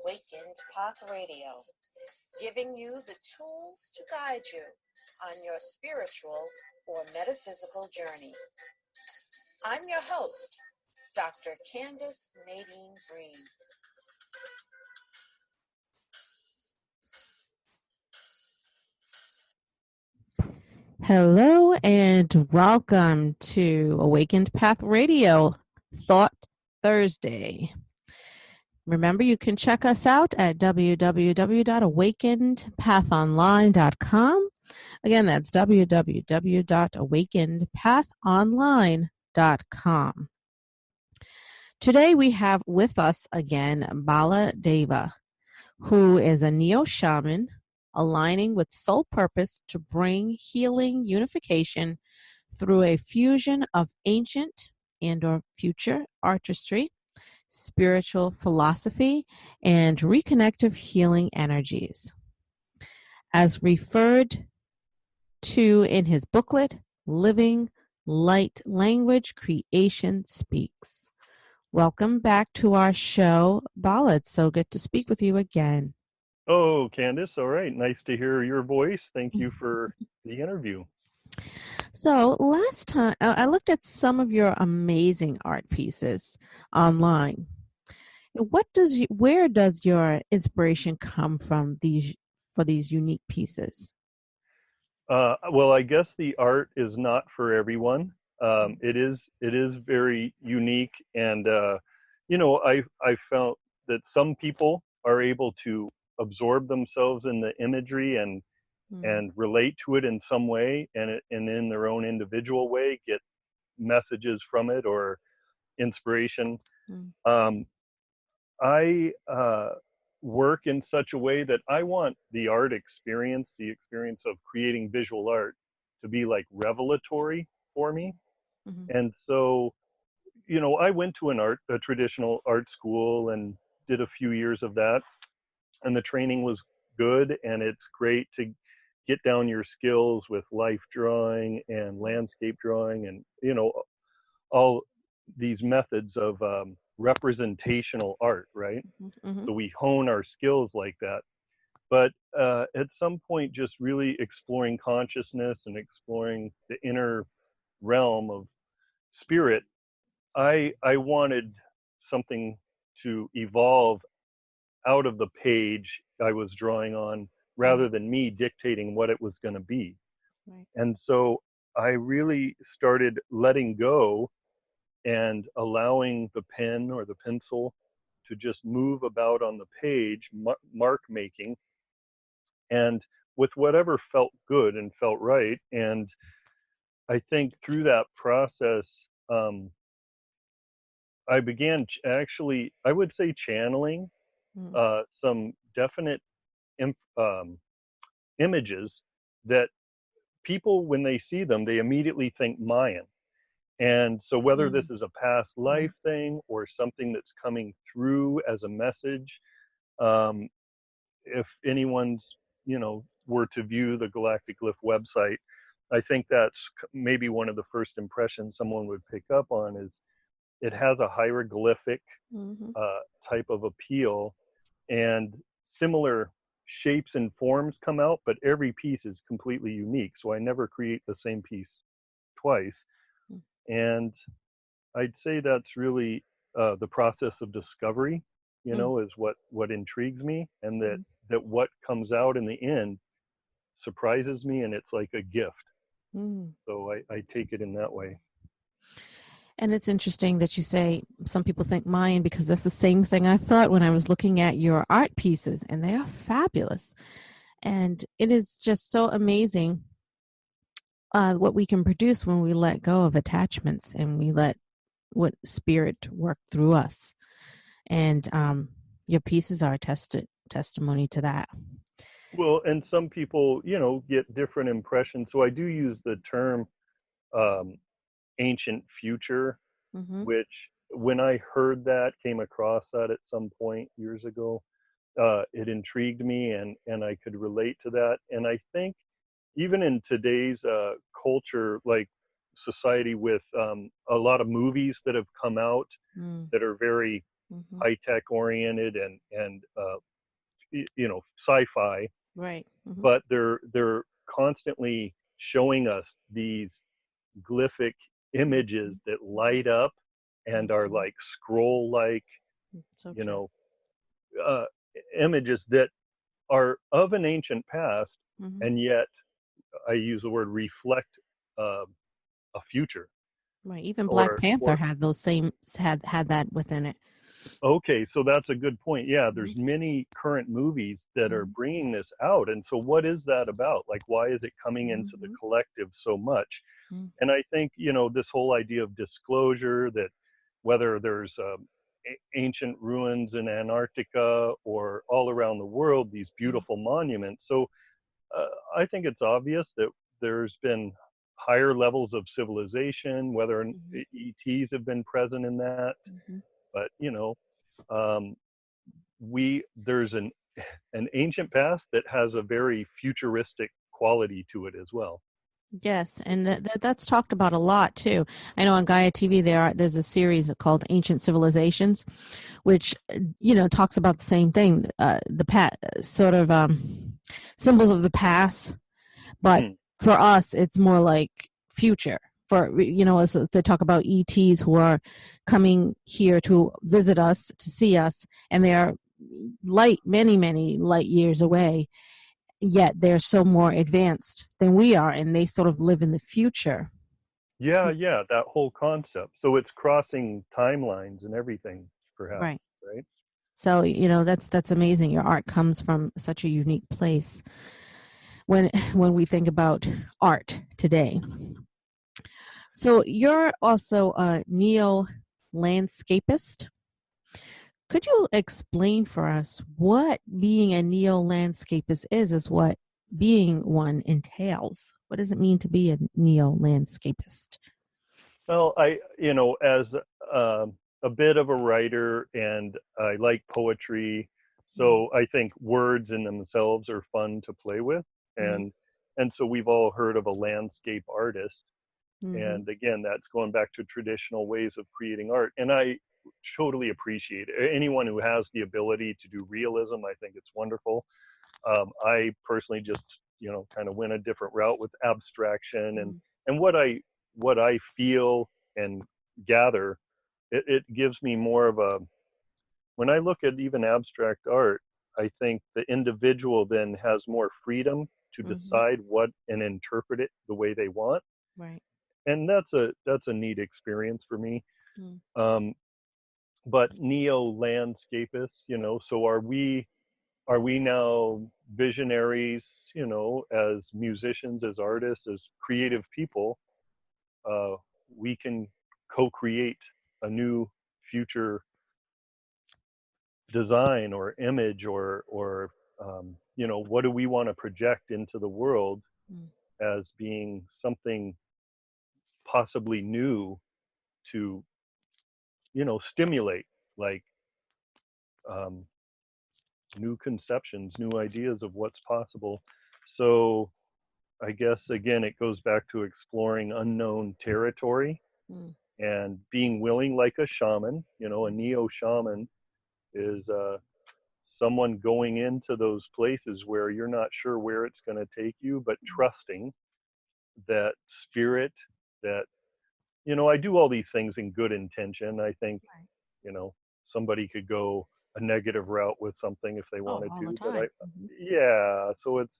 Awakened Path Radio, giving you the tools to guide you on your spiritual or metaphysical journey. I'm your host, Dr. Candace Nadine Green. Hello and welcome to Awakened Path Radio Thought Thursday. Remember, you can check us out at www.awakenedpathonline.com. Again, that's www.awakenedpathonline.com. Today we have with us again Bala Deva, who is a neo-shaman aligning with soul purpose to bring healing unification through a fusion of ancient and or future artistry, spiritual philosophy, and reconnective healing energies. As referred to in his booklet, Living Light Language Creation Speaks. Welcome back to our show, Bala. It's so good to speak with you again. Oh, Candace, all right. Nice to hear your voice. Thank you for the interview. So last time, I looked at some of your amazing art pieces online. Where does your inspiration come from for these unique pieces? Well, I guess the art is not for everyone. It is very unique, and I felt that some people are able to absorb themselves in the imagery and relate to it in some way, and in their own individual way get messages from it or inspiration. I work in such a way that I want the art experience, the experience of creating visual art, to be like revelatory for me. And so, I went to a traditional art school and did a few years of that, and the training was good, and it's great to get down your skills with life drawing and landscape drawing and all these methods of representational art, right? So we hone our skills like that, but at some point just really exploring consciousness and exploring the inner realm of spirit, I wanted something to evolve out of the page I was drawing on, rather than me dictating what it was going to be. Right. And so I really started letting go and allowing the pen or the pencil to just move about on the page, mark making, and with whatever felt good and felt right. And I think through that process, I began actually, I would say, channeling some definite images that people, when they see them, they immediately think Mayan. And so whether this is a past life thing or something that's coming through as a message, if anyone's, were to view the Galactic Glyph website, I think that's maybe one of the first impressions someone would pick up on is it has a hieroglyphic type of appeal, and similar shapes and forms come out, but every piece is completely unique. So I never create the same piece twice. And I'd say that's really the process of discovery, is what intrigues me, and that what comes out in the end surprises me, and it's like a gift. So I take it in that way. And it's interesting that you say some people think Mayan, because that's the same thing I thought when I was looking at your art pieces, and they are fabulous. And it is just so amazing what we can produce when we let go of attachments and we let what spirit work through us. And your pieces are a testimony to that. Well, and some people, get different impressions. So I do use the term ancient future, which when I heard that, came across that at some point years ago, it intrigued me, and I could relate to that. And I think even in today's culture, like society, with a lot of movies that have come out that are very Mm-hmm. high-tech oriented and sci-fi, Right. Mm-hmm. but they're constantly showing us these glyphic images that light up and are Mm-hmm. like scroll like, So you true. know, uh, images that are of an ancient past, Mm-hmm. and yet I use the word reflect uh, a future. Right. Even Black or Panther or had those same had that within it. okay, so that's a good point. Yeah, Mm-hmm. there's many current movies that are Mm-hmm. bringing this out, and so what is that about? Like, why is it coming into the Mm-hmm. collective so much? And I think, this whole idea of disclosure, that whether there's ancient ruins in Antarctica or all around the world, these Mm-hmm. beautiful monuments. So I think it's obvious that there's been higher levels of civilization, whether Mm-hmm. ETs have been present in that. Mm-hmm. But, um, there's an ancient past that has a very futuristic quality to it as well. Yes, and that's talked about a lot too. I know on Gaia TV there's a series called Ancient Civilizations, which talks about the same thing, sort of symbols of the past, but Hmm. for us it's more like future. As they talk about ETs who are coming here to visit us, to see us, and they are many light years away, yet they're so more advanced than we are, and they sort of live in the future. Yeah, that whole concept. So it's crossing timelines and everything, perhaps, Right. right? So that's amazing. Your art comes from such a unique place. When we think about art today, so you're also a neo landscapist. Could you explain for us what being a neo landscapist is what being one entails? What does it mean to be a neo landscapist? Well, as a bit of a writer, and I like poetry, so I think words in themselves are fun to play with, Mm-hmm. and so we've all heard of a landscape artist, Mm-hmm. and again, that's going back to traditional ways of creating art, and I totally appreciate anyone who has the ability to do realism. I think it's wonderful. I personally just, kind of went a different route with abstraction, and what I feel and gather, it gives me more of a, when I look at even abstract art, I think the individual then has more freedom to Mm-hmm. decide what and interpret it the way they want. Right. And that's a neat experience for me. Mm. Um, but neo landscapists, so are we now visionaries, as musicians, as artists, as creative people? uh, we can co-create a new future design or image, or what do we want to project into the world Mm. as being something possibly new to, stimulate, like, um, new conceptions, new ideas of what's possible. So I guess again it goes back to exploring unknown territory Mm. and being willing, like a shaman. A neo shaman is someone going into those places where you're not sure where it's going to take you, but trusting that spirit, that, I do all these things in good intention. I think, Right. you know, somebody could go a negative route with something if they Oh, wanted all the to, but time. Mm-hmm. yeah, so it's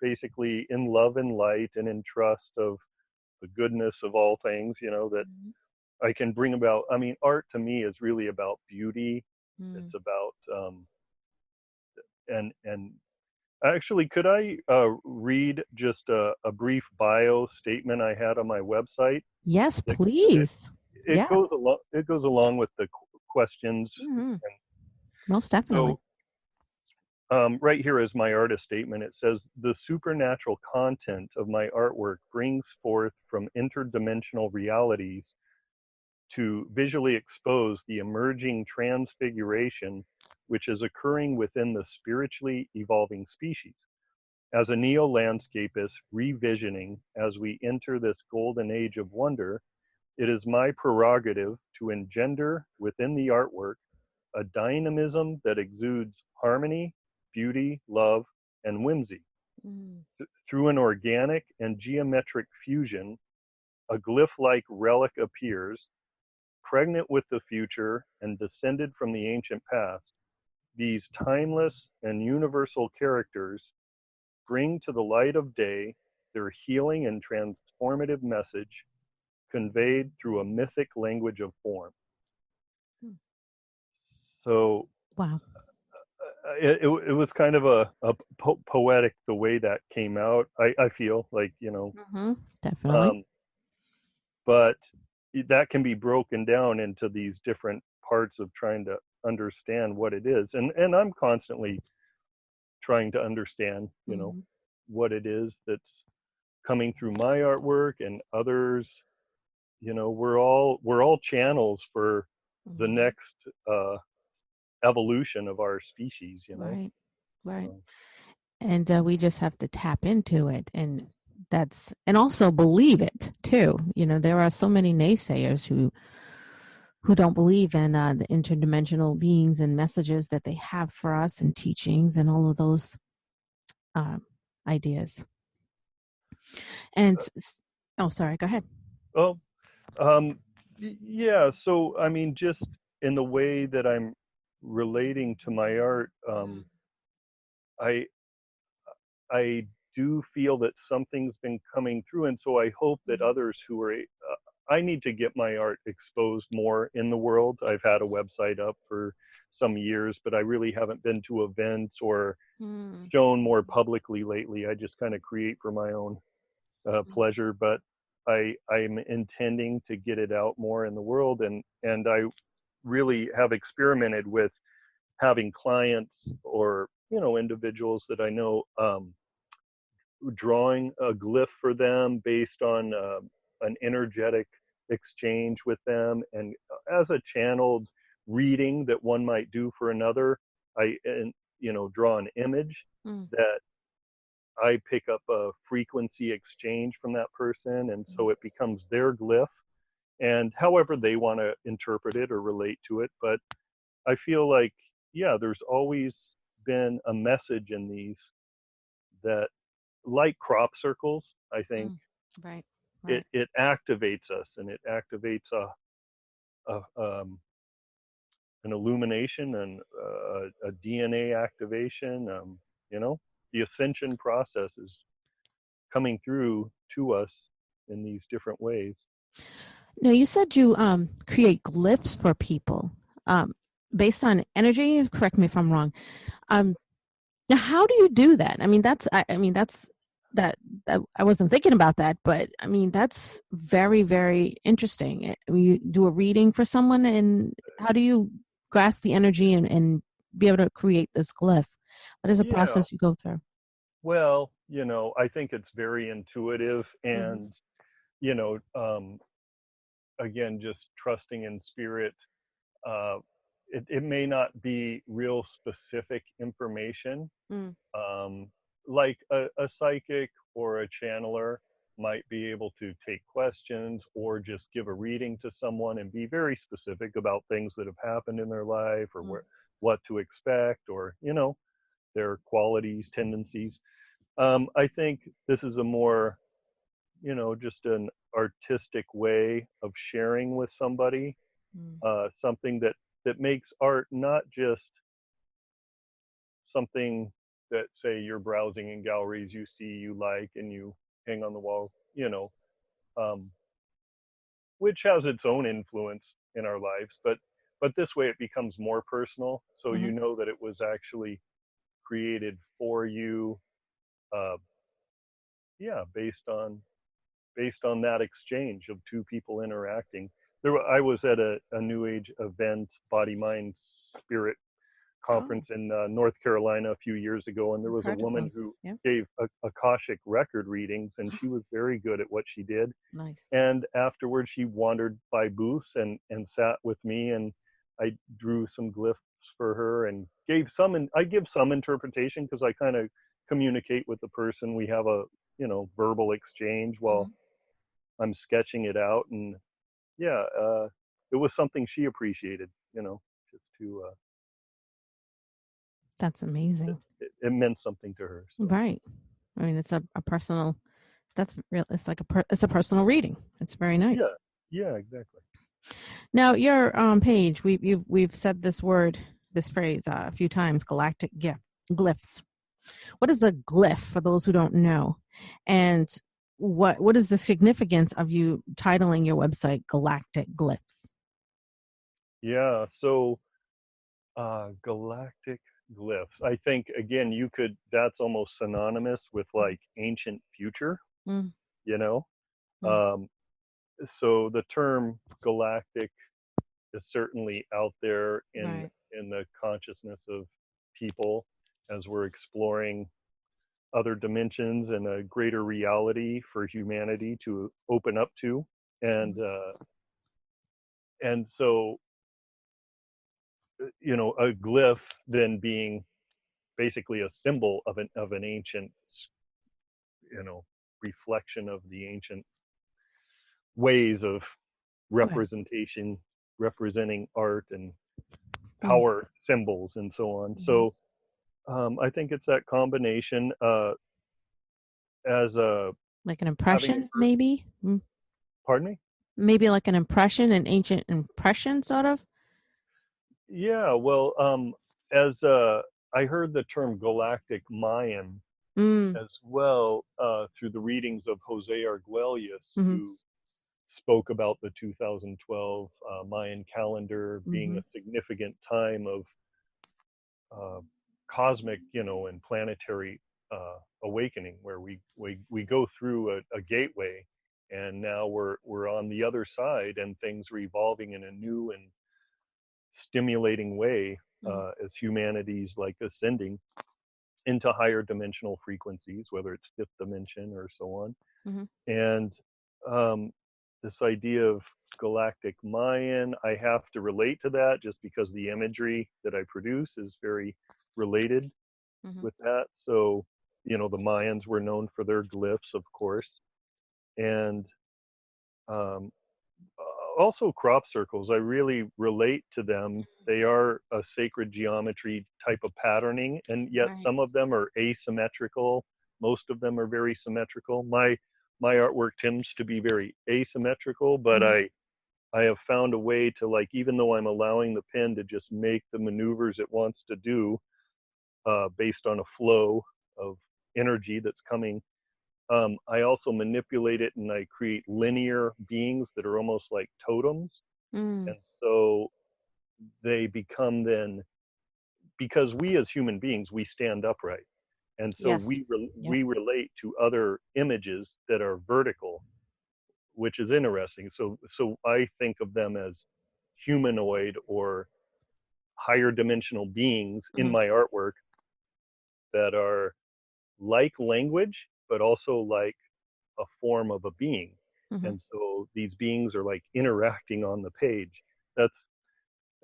basically in love and light and in trust of the goodness of all things, that Mm-hmm. I can bring about. I mean, art to me is really about beauty. Mm. It's about and actually, could I read just a brief bio statement I had on my website? Yes, That, that please. it goes Yes. along. It goes along with the questions. Mm-hmm. And Most definitely. so, right here is my artist statement. It says, "The supernatural content of my artwork brings forth from interdimensional realities to visually expose the emerging transfiguration which is occurring within the spiritually evolving species. As a neo-landscapist revisioning as we enter this golden age of wonder, it is my prerogative to engender within the artwork a dynamism that exudes harmony, beauty, love, and whimsy. Mm. Through an organic and geometric fusion, a glyph-like relic appears, pregnant with the future and descended from the ancient past. These timeless and universal characters bring to the light of day their healing and transformative message conveyed through a mythic language of form. Hmm. So Wow. it was kind of a poetic the way that came out. I feel like, Mm-hmm. Definitely. But that can be broken down into these different parts of trying to understand what it is. And I'm constantly trying to understand, Mm-hmm. what it is that's coming through my artwork and others. We're all channels for the Mm-hmm. next evolution of our species. Right. Right. So, And we just have to tap into it, and also believe it too. There are so many naysayers who don't believe in the interdimensional beings and messages that they have for us, and teachings and all of those ideas. And oh, sorry, go ahead. oh, yeah. So I mean, just in the way that I'm relating to my art, I I do feel that something's been coming through, and so I hope that others who are I need to get my art exposed more in the world. I've had a website up for some years, but I really haven't been to events or Mm. shown more publicly lately. I just kind of create for my own pleasure, but I'm intending to get it out more in the world, and I really have experimented with having clients or individuals that I know, drawing a glyph for them based on an energetic exchange with them, and as a channeled reading that one might do for another, draw an image that I pick up a frequency exchange from that person, and so it becomes their glyph, and however they want to interpret it or relate to it. But I feel like, yeah, there's always been a message in these that, like crop circles, I think Right. it, Right. it activates us, and it activates an illumination and a DNA activation. The ascension process is coming through to us in these different ways. Now, you said you create glyphs for people based on energy. Correct me if I'm wrong. Now, how do you do that? I mean, that I wasn't thinking about that, but I mean, that's very, very interesting. You do a reading for someone, and how do you grasp the energy and be able to create this glyph? What is the Yeah, process you go through? well, I think it's very intuitive, Mm-hmm. and again, just trusting in spirit. uh, it may not be real specific information, Mm. um, like a psychic or a channeler might be able to take questions or just give a reading to someone and be very specific about things that have happened in their life, or what to expect, or their qualities, tendencies. I think this is a more, just an artistic way of sharing with somebody, Mm. something that makes art not just something that, say, you're browsing in galleries, you see, you like, and you hang on the wall, um, which has its own influence in our lives. But this way it becomes more personal, so Mm-hmm. that it was actually created for you, uh, yeah, based on that exchange of two people interacting. I was at a New Age event, Body, Mind, Spirit Oh, conference in North Carolina a few years ago, and there I've was a heard of woman those. who Yeah. gave Akashic record readings, and she was very good at what she did. Nice. And afterwards, she wandered by booths and sat with me, and I drew some glyphs for her and gave some. And I give some interpretation because I kind of communicate with the person. We have a verbal exchange while Mm-hmm. I'm sketching it out, and yeah, it was something she appreciated. Just to. That's amazing. It meant something to her. So. Right. I mean, it's a personal. That's real. It's like it's a personal reading. It's very nice. Yeah. Yeah. Exactly. Now, your page, we've said this phrase a few times, galactic glyphs. What is a glyph for those who don't know? And what is the significance of you titling your website Galactic Glyphs? Yeah, so Galactic Glyphs. I think again that's almost synonymous with like ancient future, Mm. you know? Mm. So the term galactic is certainly out there Right. in the consciousness of people as we're exploring other dimensions and a greater reality for humanity to open up to. And so a glyph then being basically a symbol of an ancient reflection of the ancient ways of Right. representation, representing art and Mm. power symbols and so on. Mm-hmm. So I think it's that combination as a Like an impression, maybe. Mm. Pardon me. Maybe like an impression, an ancient impression, sort of. Yeah, well, as I heard the term Galactic Mayan as well through the readings of Jose Arguelles, Mm-hmm. who spoke about the 2012 Mayan calendar being a significant time of cosmic, and planetary awakening, where we go through a gateway, and now we're on the other side, and things are evolving in a new and stimulating way as humanity's like ascending into higher dimensional frequencies, whether it's fifth dimension or so on. And this idea of galactic Mayan, I have to relate to that just because the imagery that I produce is very related with that. So, the Mayans were known for their glyphs, of course, and also crop circles. I really relate to them. They are a sacred geometry type of patterning, and yet some of them are asymmetrical. Most of them are very symmetrical. My artwork tends to be very asymmetrical, but I have found a way to, like, even though I'm allowing the pen to just make the maneuvers it wants to do based on a flow of energy that's coming, I also manipulate it and I create linear beings that are almost like totems. And so they become then, because we as human beings, we stand upright. And so we relate to other images that are vertical, which is interesting. So I think of them as humanoid or higher dimensional beings in my artwork that are like language, but also like a form of a being. And so these beings are like interacting on the page. That's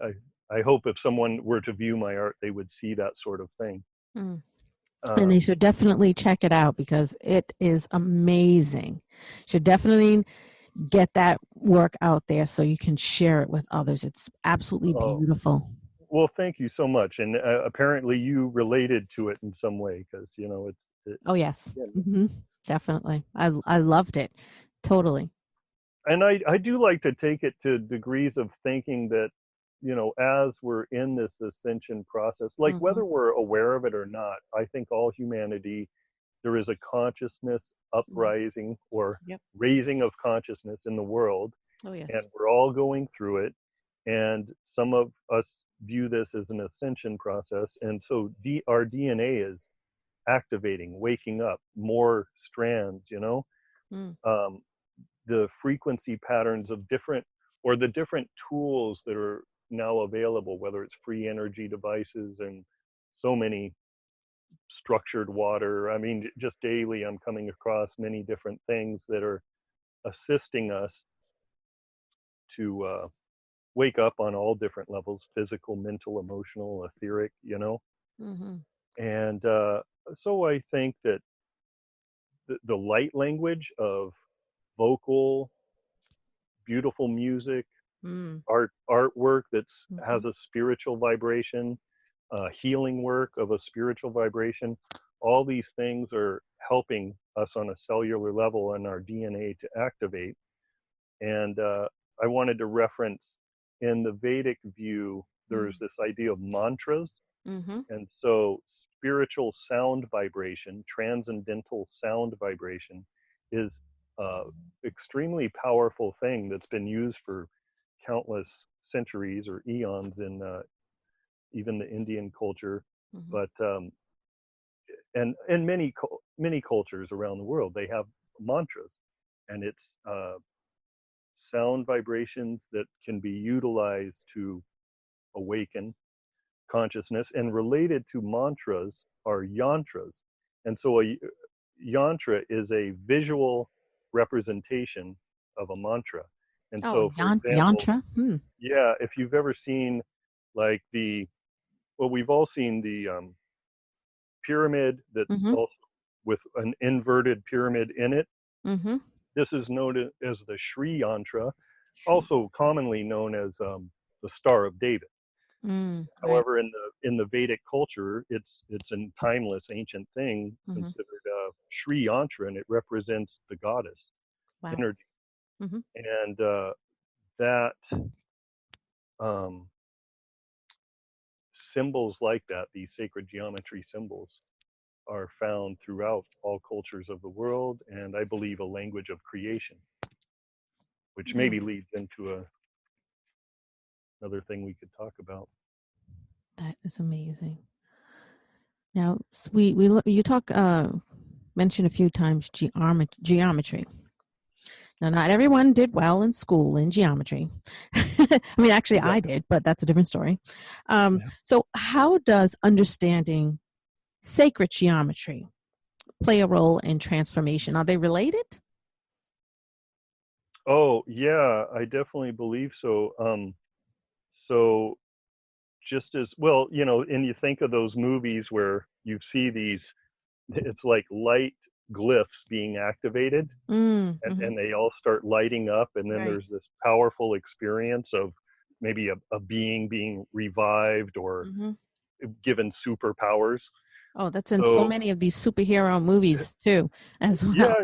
I hope if someone were to view my art, they would see that sort of thing. And they should definitely check it out because it is amazing. Should definitely get that work out there so you can share it with others. It's absolutely beautiful. Well, thank you so much. And apparently you related to it in some way because, oh, yes. Yeah. Definitely. I loved it. Totally. And I do like to take it to degrees of thinking that, as we're in this ascension process, like whether we're aware of it or not, I think all humanity, there is a consciousness uprising or raising of consciousness in the world. Oh, yes. And we're all going through it. And some of us view this as an ascension process. And so our DNA is activating, waking up, more strands, the frequency patterns of the different tools that are now available, whether it's free energy devices and so many structured water. I mean, just daily I'm coming across many different things that are assisting us to wake up on all different levels: physical, mental, emotional, etheric, And so I think that the light language of vocal, beautiful music, artwork that has Mm-hmm. a spiritual vibration, healing work of a spiritual vibration. All these things are helping us on a cellular level and our DNA to activate. And I wanted to reference in the Vedic view, there's this idea of mantras. Mm-hmm. And so spiritual sound vibration, transcendental sound vibration, is extremely powerful thing that's been used for countless centuries or eons in even the Indian culture, Mm-hmm. but and many cultures around the world they have mantras, and it's sound vibrations that can be utilized to awaken consciousness. And related to mantras are yantras, and so a yantra is a visual representation of a mantra. And Oh, so, for example, yantra. Hmm. yeah, if you've ever seen like well, we've all seen the pyramid that's Mm-hmm. also with an inverted pyramid in it. Mm-hmm. This is known as the Sri Yantra, Sure. also commonly known as the Star of David. Right. However, in the Vedic culture, it's a timeless ancient thing Mm-hmm. considered Sri Yantra, and it represents the goddess Wow. energy. Mm-hmm. And that um, symbols like that, these sacred geometry symbols, are found throughout all cultures of the world, and I believe a language of creation, which Oh, maybe leads into another thing we could talk about. that is amazing. Now, you talk mentioned a few times geometry. Now, not everyone did well in school in geometry. I mean, actually, Yeah. I did, but that's a different story. Yeah. So, how does understanding sacred geometry play a role in transformation? Are they related? Oh, yeah, I definitely believe so. So just as well, and you think of those movies where you see these, it's like light glyphs being activated, Mm-hmm. and they all start lighting up, and then Right. there's this powerful experience of maybe a being revived or Mm-hmm. given superpowers. Oh, that's in so So many of these superhero movies too, as well.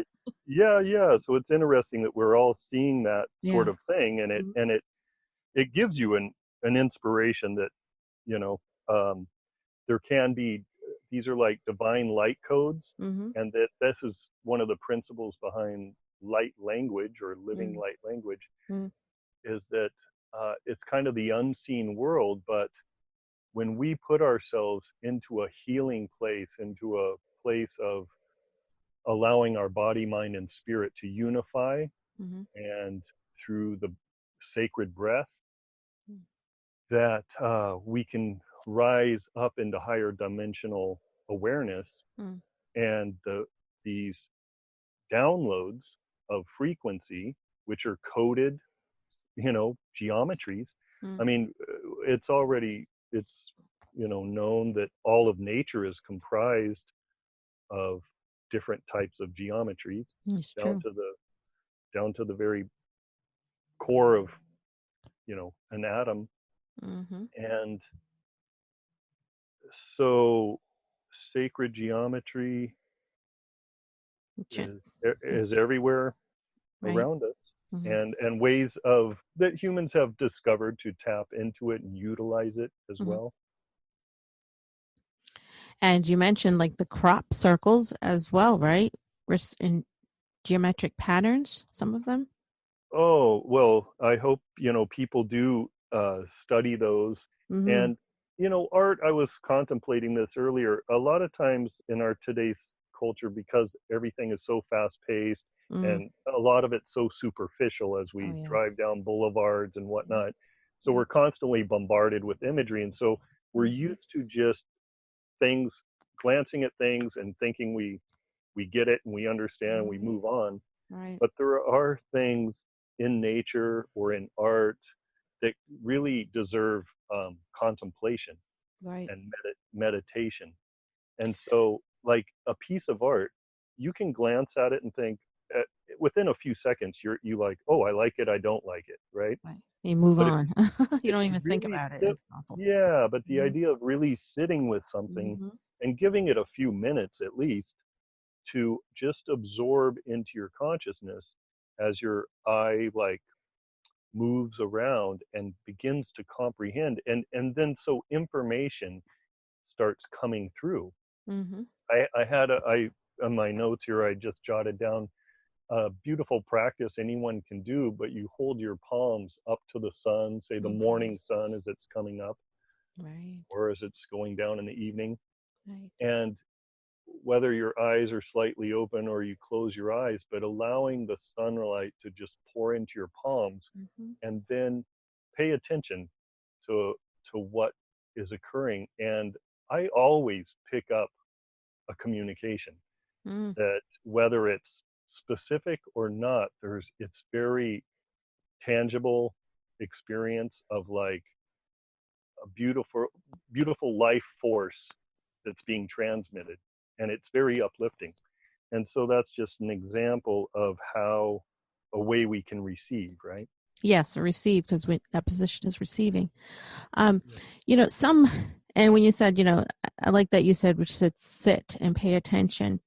yeah, yeah. So it's interesting that we're all seeing that sort Yeah. of thing, and Mm-hmm. it gives you an inspiration that you know um, there can be, these are like divine light codes, Mm-hmm. and that this is one of the principles behind light language or living light language, Mm-hmm. is that it's kind of the unseen world, but when we put ourselves into a healing place, into a place of allowing our body, mind, and spirit to unify, Mm-hmm. and through the sacred breath, that we can rise up into higher dimensional awareness, Mm-hmm. and these downloads of frequency, which are coded, geometries. I mean, it's known that all of nature is comprised of different types of geometries, It's down true. to the very core of an atom. Mm-hmm. And so sacred geometry is everywhere Right. around us, Mm-hmm. and ways of that humans have discovered to tap into it and utilize it as Mm-hmm. well. And you mentioned like the crop circles as well, right? In geometric patterns, some of them. Oh, well, I hope people do study those. Mm-hmm. And art, I was contemplating this earlier, a lot of times in our today's culture, because everything is so fast paced Mm. and a lot of it's so superficial as Oh we yes. drive down boulevards and Mm. whatnot, so Yeah. we're constantly bombarded with imagery, and so we're Mm. used to just things, glancing at things and thinking we get it and we understand and we Mm-hmm. move on. Right. But there are things in nature or in art that really deserve contemplation Right. and meditation. And so, like a piece of art, you can glance at it and think, within a few seconds, you like, oh, I like it, I don't like it, right? Right. You move But on. You if don't you even think really about it. sit, It's awful. yeah, but the Mhm. idea of really sitting with something Mhm. and giving it a few minutes at least to just absorb into your consciousness as your eye like moves around and begins to comprehend, and then so information starts coming through. Mhm. I had a I on my notes here, I just jotted down a beautiful practice anyone can do, but you hold your palms up to the sun, say the Mhm. morning sun as it's coming up Right. or as it's going down in the evening. Right. And whether your eyes are slightly open or you close your eyes, but allowing the sunlight to just pour into your palms, Mhm. and then pay attention to what is occurring. And I always pick up a communication Mm. that, whether it's specific or not, it's very tangible experience of like a beautiful life force that's being transmitted, and it's very uplifting. And so that's just an example of how a way we can receive, right? Yes, receive, because that position is receiving. Yeah. Some, and when you said, I like that you said, which said sit and pay attention,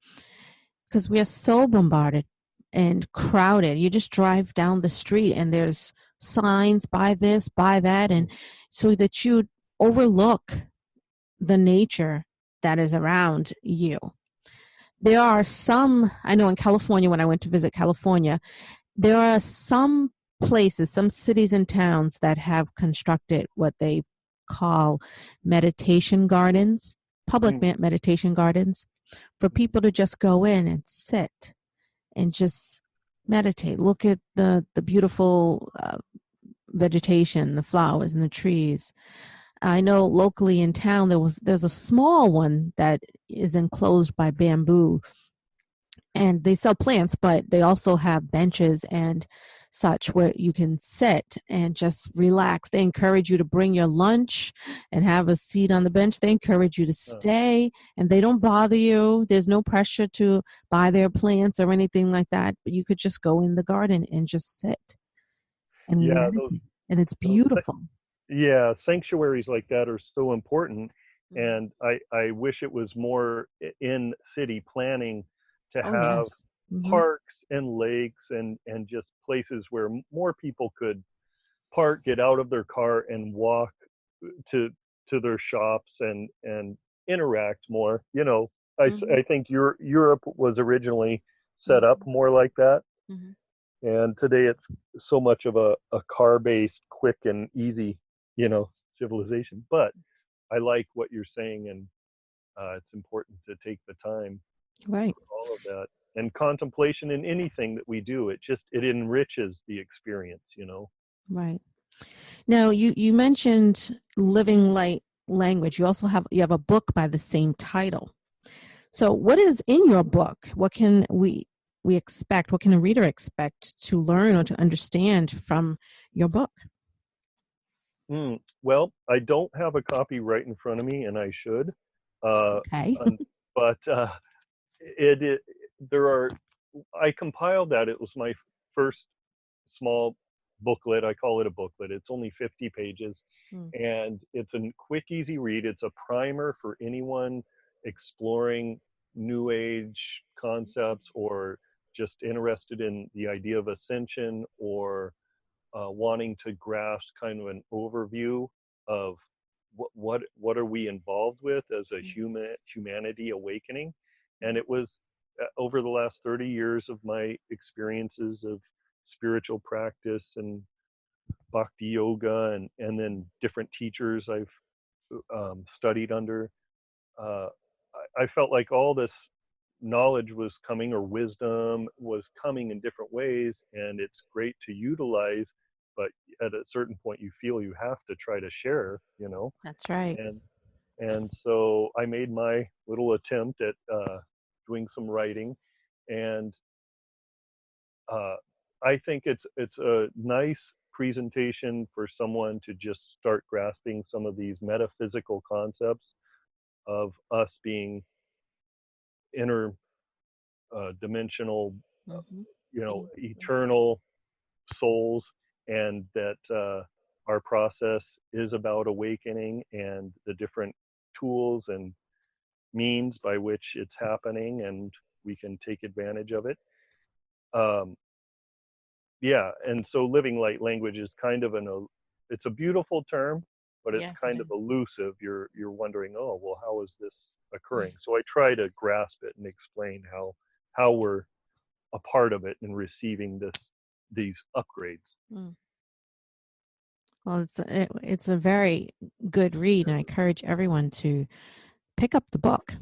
because we are so bombarded and crowded. You just drive down the street and there's signs, buy this, buy that, and so that you overlook the nature that is around you. There are some, I know in California, when I went to visit California, there are some places, some cities and towns that have constructed what they call meditation gardens, public Mm. meditation gardens, for people to just go in and sit and just meditate. Look at the beautiful vegetation, the flowers and the trees. I know locally in town there's a small one that is enclosed by bamboo, and they sell plants, but they also have benches and such where you can sit and just relax. They encourage you to bring your lunch and have a seat on the bench. They encourage you to Uh, stay, and they don't bother you. There's no pressure to buy their plants or anything like that, but you could just go in the garden and just sit and yeah, those meditate, and it's those beautiful. yeah, sanctuaries like that are so important, Mhm. and I wish it was more in city planning to Oh, have yes. Hmm. parks and lakes and just places where more people could park, get out of their car, and walk to their shops and interact more. Hmm. I think Europe was originally set up Hmm. more like that, Hmm. and today it's so much of a car-based, quick and easy, civilization. But I like what you're saying, and it's important to take the time Right, for all of that. And contemplation in anything that we do, it enriches the experience. right. Now, you mentioned living light language. You have a book by the same title. So, what is in your book? What can we expect? What can a reader expect to learn or to understand from your book? Well, I don't have a copy right in front of me, and I should. That's Uh, okay. but it there are I compiled that. It was my first small booklet. I call it a booklet. It's only 50 pages, Mm, and it's a quick, easy read. It's a primer for anyone exploring New Age concepts or just interested in the idea of ascension, or wanting to grasp kind of an overview of what are we involved with as a humanity awakening. And it was over the last 30 years of my experiences of spiritual practice and bhakti yoga, and then different teachers I've studied under. uh, I felt like all this knowledge was coming, or wisdom was coming in different ways, and it's great to utilize. But at a certain point, you feel you have to try to share. that's right. And so I made my little attempt at doing some writing, and uh, I think it's a nice presentation for someone to just start grasping some of these metaphysical concepts of us being inner dimensional, Hmm. eternal souls, and that our process is about awakening and the different tools and means by which it's happening, and we can take advantage of it. And so living light language is kind of it's a beautiful term, but it's kind of elusive. You're wondering, oh, well, how is this occurring? So I try to grasp it and explain how we're a part of it and receiving these upgrades. Well, it's a very good read, and I encourage everyone to pick up the book.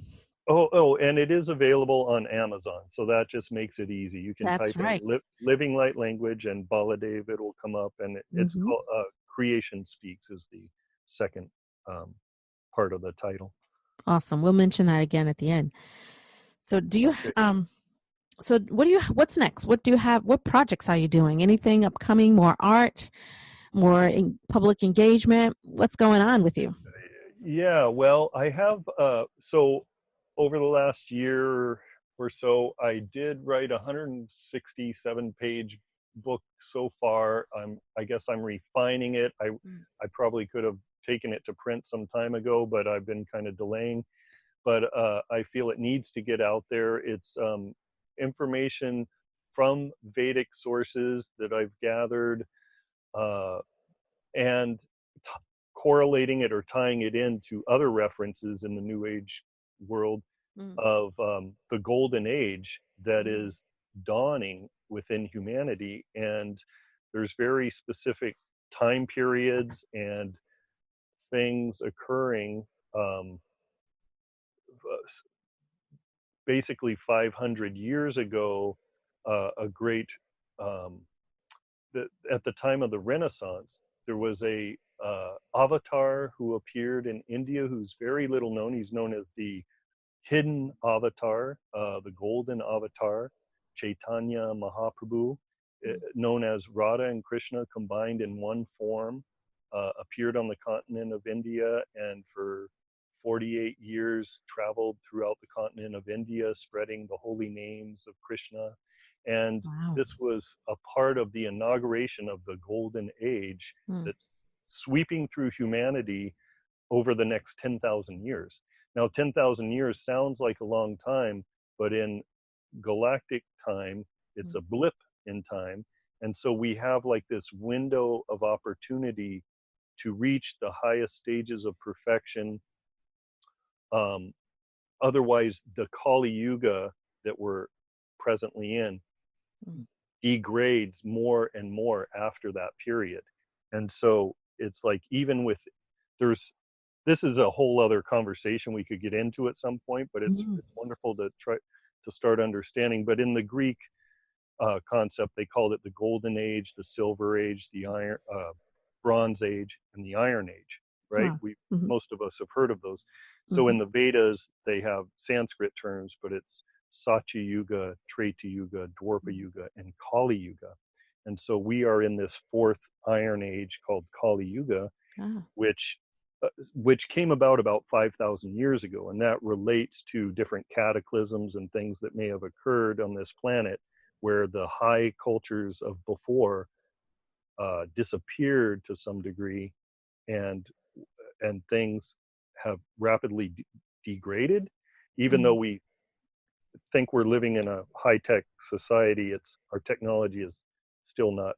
Oh, and it is available on Amazon, so that just makes it easy. You can type in Living Light Language and Bala Deva, it will come up, and it's called Creation Speaks is the second part of the title. Awesome. We'll mention that again at the end. So do you so what's next? What do you have? What projects are you doing? Anything upcoming? More art? More public engagement? What's going on with you? Yeah, well, I have so over the last year or so, I did write a 167-page book so far. I guess I'm refining it. I probably could have taken it to print some time ago, but I've been kind of delaying. But I feel it needs to get out there. It's information from Vedic sources that I've gathered, and correlating it or tying it into other references in the New Age world of the golden age that is dawning within humanity. And there's very specific time periods and things occurring, basically 500 years ago. A great at the time of the Renaissance, there was a avatar who appeared in India who's very little known. He's known as the hidden avatar, the golden avatar, Chaitanya Mahaprabhu, known as Radha and Krishna combined in one form, appeared on the continent of India, and for 48 years traveled throughout the continent of India, spreading the holy names of Krishna. And this was a part of the inauguration of the golden age that's sweeping through humanity over the next 10,000 years. Now, 10,000 years sounds like a long time, but in galactic time, it's a blip in time. And so we have like this window of opportunity to reach the highest stages of perfection. Otherwise, the Kali Yuga that we're presently in degrades more and more after that period. And so it's like, even with this is a whole other conversation we could get into at some point, but it's wonderful to try to start understanding. But in the Greek concept, they called it the Golden Age, the Silver Age, the Bronze Age, and the Iron Age, right? Most of us have heard of those. So in the Vedas, they have Sanskrit terms, but it's Satya Yuga, Treta Yuga, Dwapara Yuga, and Kali Yuga. And so we are in this fourth Iron Age called Kali Yuga, which came about 5,000 years ago. And that relates to different cataclysms and things that may have occurred on this planet, where the high cultures of before disappeared to some degree, and things have rapidly degraded. Even though we think we're living in a high-tech society, our technology is still not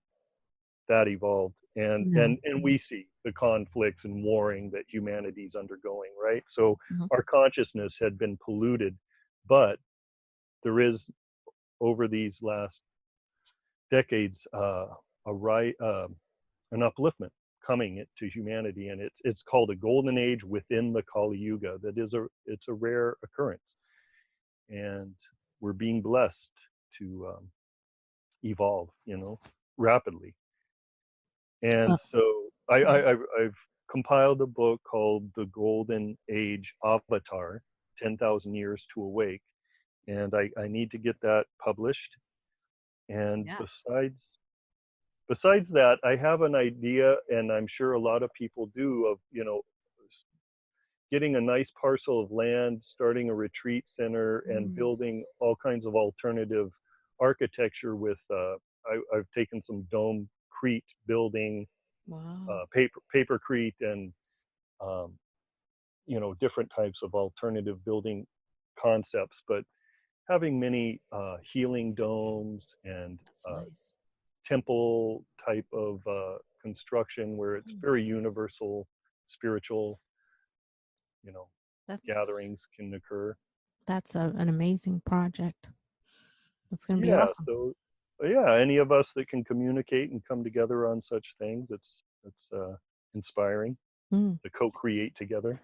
that evolved. And we see the conflicts and warring that humanity's undergoing, right? So our consciousness had been polluted, but there is, over these last decades, an upliftment coming to humanity, and it's called a golden age within the Kali Yuga. It's a rare occurrence, and we're being blessed to evolve, rapidly. And so I've compiled a book called The Golden Age Avatar, 10,000 Years to Awake, and I need to get that published. And besides that, I have an idea, and I'm sure a lot of people do, of getting a nice parcel of land, starting a retreat center, and building all kinds of alternative architecture with I've taken some domecrete building, Wow. papercrete, and um, different types of alternative building concepts, but having many healing domes and That's nice. temple type of construction where it's very universal, spiritual, you know, That's gatherings can occur. an amazing project. It's going to be Yeah, awesome. so yeah, any of us that can communicate and come together on such things, it's inspiring Mm. to co-create together.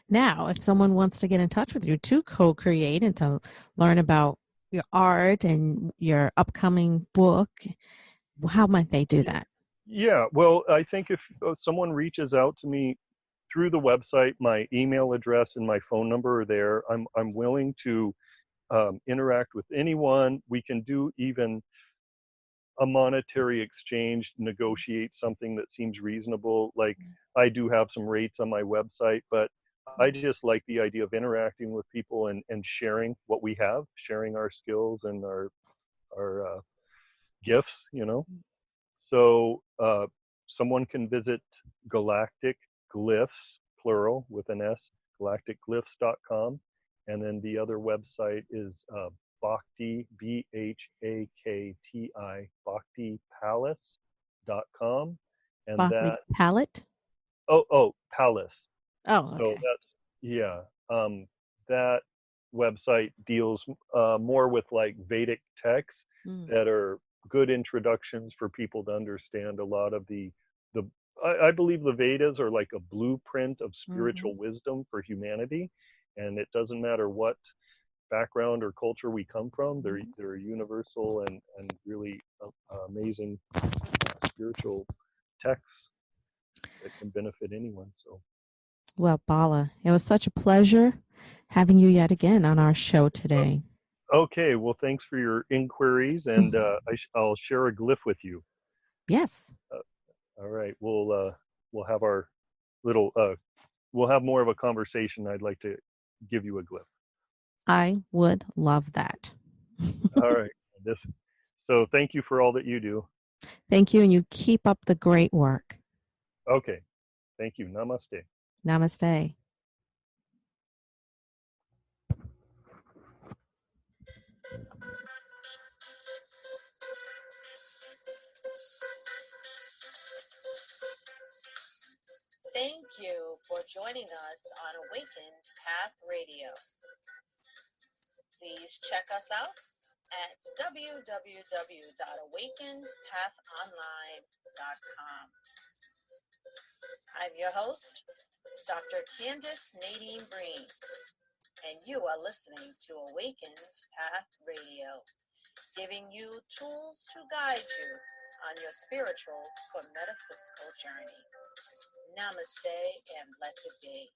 Now, if someone wants to get in touch with you to co-create and to learn about your art and your upcoming book, how might they do that? Yeah, well, I think if someone reaches out to me through the website, my email address and my phone number are there. I'm willing to interact with anyone. We can do even a monetary exchange, negotiate something that seems reasonable. Like I do have some rates on my website, but I just like the idea of interacting with people and sharing what we have, sharing our skills and our gifts, So someone can visit Galactic Glyphs, plural with an S, galacticglyphs.com. And then the other website is Bhakti, BHAKTI, bhaktipalace.com. And Broccoli that, palette? Palace. Oh, So okay. that's, yeah, that website deals more with like Vedic texts Mm. that are good introductions for people to understand a lot of the I believe the Vedas are like a blueprint of Mm-hmm. spiritual wisdom for humanity, and it doesn't matter what background or culture we come from. They're universal and really amazing spiritual texts that can benefit anyone. So Well, Bala, it was such a pleasure having you yet again on our show today. okay, well, thanks for your inquiries, and I'll share a glyph with you. Yes, All right, we'll have our little we'll have more of a conversation. I'd like to give you a glyph. I would love that. All right, this. So thank you for all that you do. Thank you, and you keep up the great work. Okay, thank you. Namaste. Namaste. Thank you for joining us on Awakened Path Radio. Please check us out at www.awakenedpathonline.com. I'm your host, Dr. Candice Nadine Breen, and you are listening to Awakened Path Radio, giving you tools to guide you on your spiritual or metaphysical journey. Namaste and blessed be.